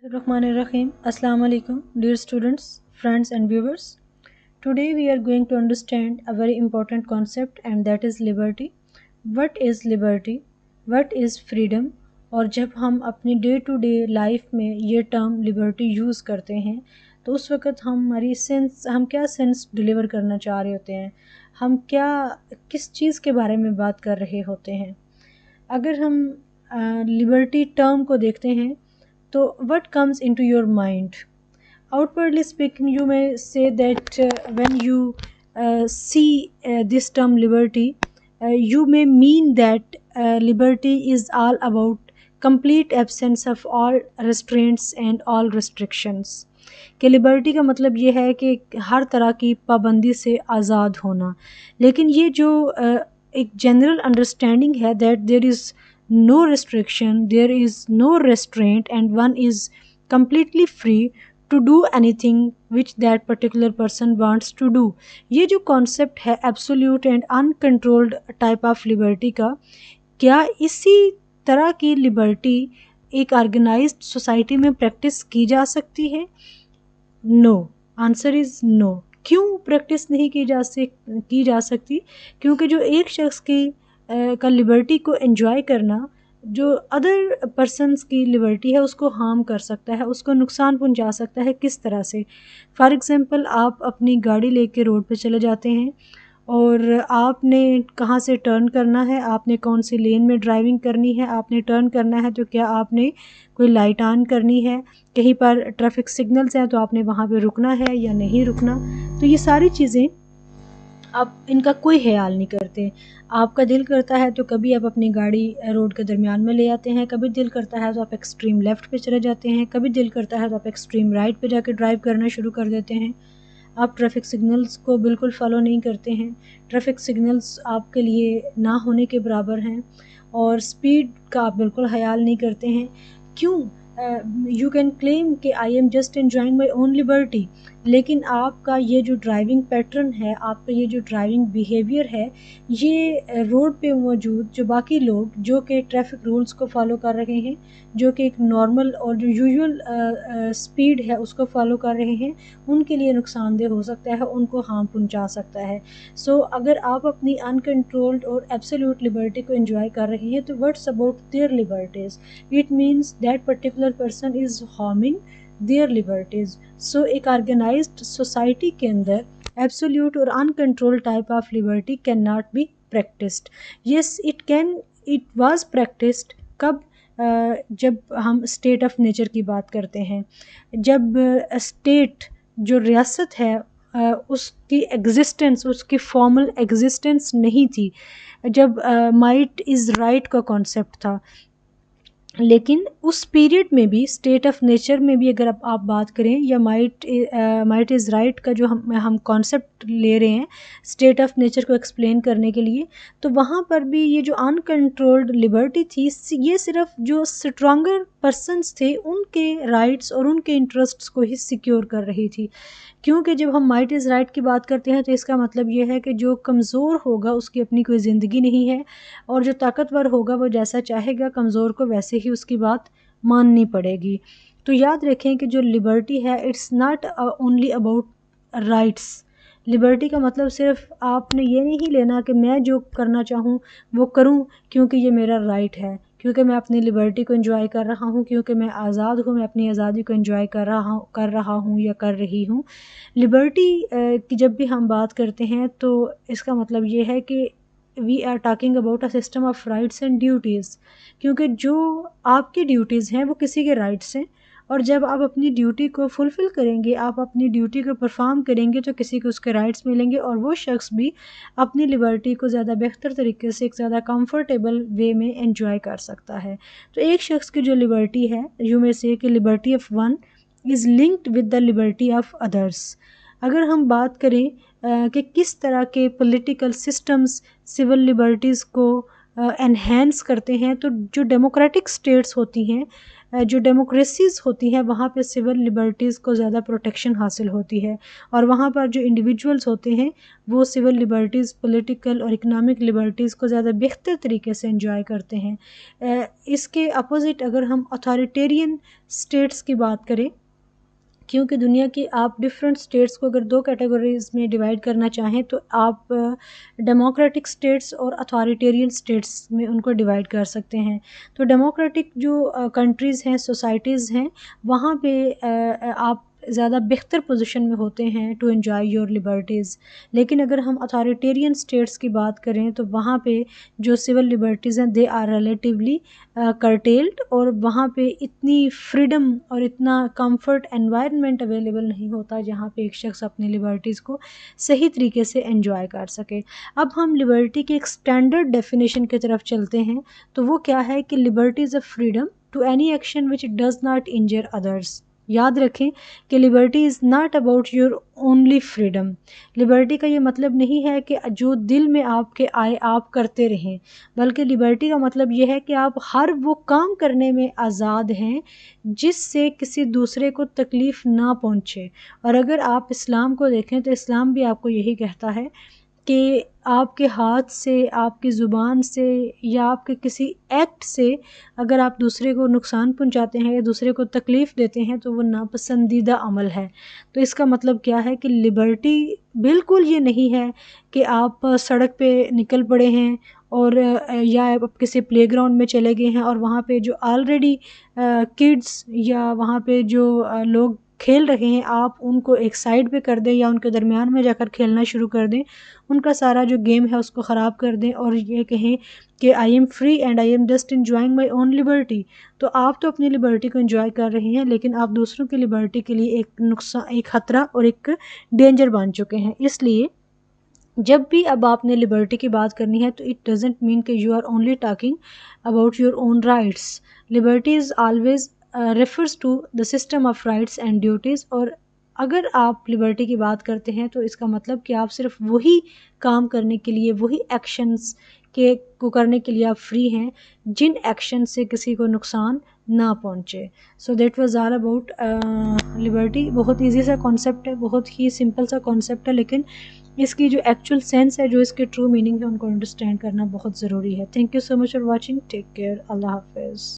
Bismillahirrahmanirrahim. Assalamu alaikum, dear students, friends, and viewers. Today we are going to understand a very important concept, and that is liberty. What is liberty? What is freedom? اور جب ہم اپنی day to day life میں یہ term Liberty use کرتے ہیں تو اس وقت ہم کیا سینس ڈلیور کرنا چاہ رہے ہوتے ہیں، ہم کس چیز کے بارے میں بات کر رہے ہوتے ہیں۔ اگر ہم لبرٹی ٹرم کو دیکھتے ہیں تو what comes into your mind? Outwardly speaking, you may say that when you see this term liberty, you may mean that liberty is all about complete absence of all restraints and all restrictions. کہ Liberty کا مطلب یہ ہے کہ ہر طرح کی پابندی سے آزاد ہونا، لیکن یہ جو ایک جنرل انڈرسٹینڈنگ ہے that there is no restriction, there is no restraint, and one is completely free to do anything which that particular person wants to do. یہ جو concept ہے absolute and uncontrolled type of liberty کا، کیا اسی طرح کی liberty ایک organized society میں practice کی جا سکتی ہے؟ No. Answer is no. کیوں پریکٹس نہیں کی جا سکتی؟ کیونکہ جو ایک شخص کا لبرٹی کو انجوائے کرنا جو ادر پرسنس کی لبرٹی ہے اس کو ہارم کر سکتا ہے، اس کو نقصان پہنچا سکتا ہے۔ کس طرح سے؟ فار ایگزامپل، آپ اپنی گاڑی لے کے روڈ پہ چلے جاتے ہیں اور آپ نے کہاں سے ٹرن کرنا ہے، آپ نے کون سی لین میں ڈرائیونگ کرنی ہے، آپ نے ٹرن کرنا ہے تو کیا آپ نے کوئی لائٹ آن کرنی ہے، کہیں پر ٹریفک سگنلز ہیں تو آپ نے وہاں پہ رکنا ہے یا نہیں رکنا۔ تو یہ ساری چیزیں آپ ان کا کوئی خیال نہیں کرتے۔ آپ کا دل کرتا ہے تو کبھی آپ اپنی گاڑی روڈ کے درمیان میں لے آتے ہیں، کبھی دل کرتا ہے تو آپ ایکسٹریم لیفٹ پہ چلے جاتے ہیں، کبھی دل کرتا ہے تو آپ ایکسٹریم رائٹ پہ جا کے ڈرائیو کرنا شروع کر دیتے ہیں۔ آپ ٹریفک سگنلز کو بالکل فالو نہیں کرتے ہیں، ٹریفک سگنلز آپ کے لیے نہ ہونے کے برابر ہیں، اور سپیڈ کا آپ بالکل خیال نہیں کرتے ہیں۔ کیوں؟ یو کین کلیم کہ I am just enjoying my own Liberty, لیکن آپ کا یہ جو ڈرائیونگ پیٹرن ہے، آپ کا یہ جو ڈرائیونگ بیہیویئر ہے، یہ روڈ پہ موجود جو باقی لوگ جو کہ ٹریفک رولز کو فالو کر رہے ہیں، جو کہ ایک نارمل اور جو یوزول سپیڈ ہے اس کو فالو کر رہے ہیں، ان کے لیے نقصان دہ ہو سکتا ہے، ان کو ہارم پہنچا سکتا ہے۔ سو اگر آپ اپنی انکنٹرولڈ اور ایبسولوٹ لبرٹی کو انجوائے کر رہے ہیں تو what's about their liberties? It means that particular person is harming their liberties. So ایک آرگنائزڈ سوسائٹی کے اندر ایبسولوٹ اور uncontrolled type of liberty can not be practised. Yes it was practised. کب؟ جب ہم اسٹیٹ آف نیچر کی بات کرتے ہیں، جب اسٹیٹ جو ریاست ہے اس کی ایگزسٹنس، اس کی فارمل ایگزسٹنس نہیں تھی، جب مائٹ از رائٹ کا کانسیپٹ تھا، لیکن اس پیریڈ میں بھی اسٹیٹ آف نیچر میں بھی اگر آپ بات کریں یا مائٹ از رائٹ کا جو ہم کانسیپٹ لے رہے ہیں اسٹیٹ آف نیچر کو ایکسپلین کرنے کے لیے، تو وہاں پر بھی یہ جو انکنٹرولڈ لبرٹی تھی یہ صرف جو اسٹرانگر پرسنس تھے ان کے رائٹس اور ان کے انٹرسٹس کو ہی سیکیور کر رہی تھی۔ کیونکہ جب ہم مائٹ از رائٹ کی بات کرتے ہیں تو اس کا مطلب یہ ہے کہ جو کمزور ہوگا اس کی اپنی کوئی زندگی نہیں ہے، اور جو طاقتور ہوگا وہ جیسا چاہے گا، کمزور کو ویسے ہی اس کی بات ماننی پڑے گی۔ تو یاد رکھیں کہ جو لبرٹی ہے it's not only about rights. Liberty کا مطلب صرف آپ نے یہ نہیں لینا کہ میں جو کرنا چاہوں وہ کروں کیونکہ یہ میرا رائٹ ہے، کیونکہ میں اپنی لبرٹی کو انجوائے کر رہا ہوں، کیونکہ میں آزاد ہوں، میں اپنی آزادی کو انجوائے کر رہا ہوں یا کر رہی ہوں۔ لبرٹی کی جب بھی ہم بات کرتے ہیں تو اس کا مطلب یہ ہے کہ we are talking about a system of rights and duties, کیونکہ جو آپ کی ڈیوٹیز ہیں وہ کسی کے رائٹس ہیں، اور جب آپ اپنی ڈیوٹی کو فلفل کریں گے، آپ اپنی ڈیوٹی کو پرفارم کریں گے تو کسی کو اس کے رائٹس ملیں گے، اور وہ شخص بھی اپنی لبرٹی کو زیادہ بہتر طریقے سے ایک زیادہ کمفرٹیبل وے میں انجوائے کر سکتا ہے۔ تو ایک شخص کی جو لبرٹی ہے، یو میں سے کہ Liberty of one is linked with the liberty of others. اگر ہم بات کریں کہ کس طرح کے پولیٹیکل سسٹمز سول لبرٹیز کو انہینس کرتے ہیں، تو جو ڈیموکریٹک سٹیٹس ہوتی ہیں جو ڈیموکریسیز ہوتی ہیں وہاں پہ سول لبرٹیز کو زیادہ پروٹیکشن حاصل ہوتی ہے، اور وہاں پر جو انڈیویجولز ہوتے ہیں وہ سول لبرٹیز، پولیٹیکل اور اکنامک لبرٹیز کو زیادہ بہتر طریقے سے انجوائے کرتے ہیں۔ اس کے اپوزٹ اگر ہم اتھارٹیرین اسٹیٹس کی بات کریں، کیونکہ دنیا کی آپ ڈفرینٹ اسٹیٹس کو اگر دو کیٹیگریز میں ڈیوائڈ کرنا چاہیں تو آپ ڈیموکریٹک اسٹیٹس اور اتھارٹیرین اسٹیٹس میں ان کو ڈیوائڈ کر سکتے ہیں۔ تو ڈیموکریٹک جو کنٹریز ہیں، سوسائٹیز ہیں، وہاں پہ آپ زیادہ بہتر پوزیشن میں ہوتے ہیں ٹو انجوائے یور لبرٹیز، لیکن اگر ہم اتھارٹیرین اسٹیٹس کی بات کریں تو وہاں پہ جو سول لبرٹیز ہیں دے آر ریلیٹیولی کرٹیلڈ، اور وہاں پہ اتنی فریڈم اور اتنا کمفرٹ انوائرمنٹ اویلیبل نہیں ہوتا جہاں پہ ایک شخص اپنی لبرٹیز کو صحیح طریقے سے انجوائے کر سکے۔ اب ہم لبرٹی کی ایک اسٹینڈرڈ ڈیفینیشن کی طرف چلتے ہیں، تو وہ کیا ہے کہ liberty is a freedom to any action which does not injure others. یاد رکھیں کہ liberty is not about your only freedom. Liberty کا یہ مطلب نہیں ہے کہ جو دل میں آپ کے آئے آپ کرتے رہیں، بلکہ لبرٹی کا مطلب یہ ہے کہ آپ ہر وہ کام کرنے میں آزاد ہیں جس سے کسی دوسرے کو تکلیف نہ پہنچے۔ اور اگر آپ اسلام کو دیکھیں تو اسلام بھی آپ کو یہی کہتا ہے کہ آپ کے ہاتھ سے، آپ کی زبان سے یا آپ کے کسی ایکٹ سے اگر آپ دوسرے کو نقصان پہنچاتے ہیں یا دوسرے کو تکلیف دیتے ہیں تو وہ ناپسندیدہ عمل ہے۔ تو اس کا مطلب کیا ہے کہ لبرٹی بالکل یہ نہیں ہے کہ آپ سڑک پہ نکل پڑے ہیں اور یا آپ کسی پلے گراؤنڈ میں چلے گئے ہیں اور وہاں پہ جو آلریڈی کڈس یا وہاں پہ جو لوگ کھیل رہے ہیں آپ ان کو ایک سائڈ پہ کر دیں یا ان کے درمیان میں جا کر کھیلنا شروع کر دیں، ان کا سارا جو گیم ہے اس کو خراب کر دیں اور یہ کہیں کہ I am free and I am just enjoying my own Liberty. تو آپ تو اپنی لبرٹی کو انجوائے کر رہے ہیں لیکن آپ دوسروں کی لبرٹی کے لیے ایک نقصان، ایک خطرہ اور ایک ڈینجر بن چکے ہیں۔ اس لیے جب بھی اب آپ نے لبرٹی کی بات کرنی ہے تو اٹ ڈزنٹ مین کہ you are only talking about your own rights. Liberty is always refers to the system of rights and duties, اور اگر آپ لبرٹی کی بات کرتے ہیں تو اس کا مطلب کہ آپ صرف وہی کام کرنے کے لیے، وہی ایکشنز کو کرنے کے لیے آپ فری ہیں جن ایکشن سے کسی کو نقصان نہ پہنچے۔ So that was all about Liberty. بہت ایزی سا کانسیپٹ ہے، بہت ہی سمپل سا کانسیپٹ ہے، لیکن اس کی جو ایکچوئل سینس ہے، جو اس کے ٹرو میننگ ہے، ان کو انڈرسٹینڈ کرنا بہت ضروری ہے۔ Thank you so much for watching, take care, اللہ حافظ۔